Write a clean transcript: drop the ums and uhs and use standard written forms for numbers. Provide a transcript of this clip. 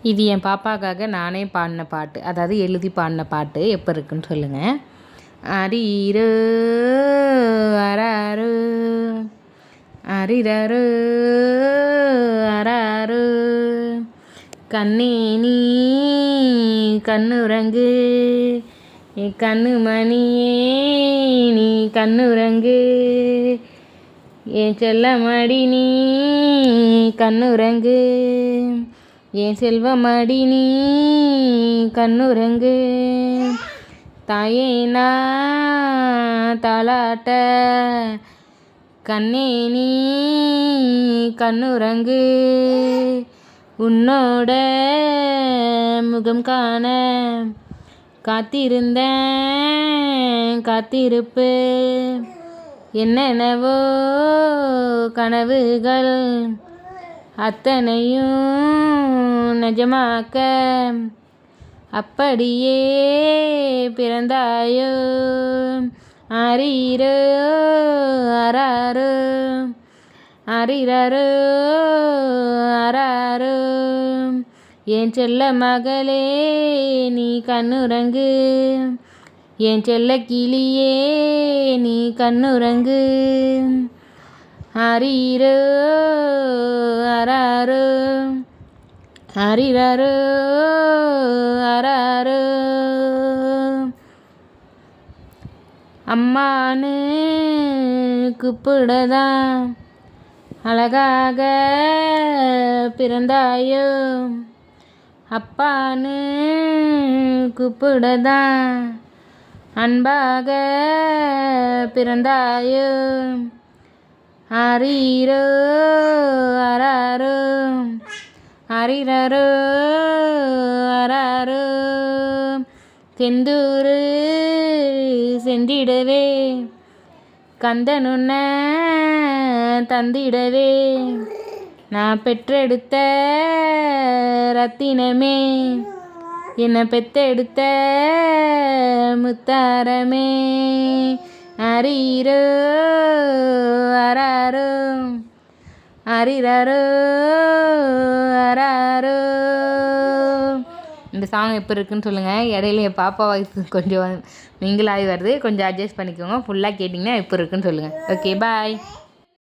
இது என் பாப்பாக்காக நானே பாடின பாட்டு, அதாவது எழுதி பாடின பாட்டு. எப்போ இருக்குன்னு சொல்லுங்கள். அரிரோ அராரு அரிரரு அராரு கண்ணே நீ கண்ணுறங்கு கண்ணு மணியே நீ கண்ணுறங்கு என் செல்லமடி நீ கண்ணுறங்கு என் செல்வமடி நீ கண்ணுறங்கு தாயே நான் தாளாட்ட கண்ணே நீ கண்ணுறங்கு உன்னோட முகம் காண காத்திருந்தேன் காத்திருப்பு என்னென்னவோ கனவுகள் அத்தனையும் நிஜமாக்க அப்படியே பிறந்தாயோ அரிரோ அராரோ அரிரரோ அராரோ என் செல்ல மகளே நீ கண்ணுறங்கு என் செல்ல கிளியே நீ கண்ணுறங்கு அரிரோ அராரோ அரிரரோ அராரோ அம்மானு கூப்பிடதான் அழகாக பிறந்தாயோ அப்பான்னு கூப்பிடதான் அன்பாக பிறந்தாயோ அரிரோ அராரோ அரிரரோ அராரோ செந்தூரு சென்றிடவே கந்தனுன்ன தந்திடவே நான் பெற்றெடுத்த ரத்தினமே என்னை பெத்தெடுத்த முத்தாரமே அரிரோ அராரோ அரிரரோ அராரோ. இந்த சாங் எப்போ இருக்குன்னு சொல்லுங்கள். இடையில என் பாப்பா வாய்ஸ் கொஞ்சம் மிங்கிளாகி வருது, கொஞ்சம் அட்ஜஸ்ட் பண்ணிக்கோங்க. ஃபுல்லாக கேட்டிங்கன்னா எப்போ இருக்குன்னு சொல்லுங்கள். ஓகே, பாய்.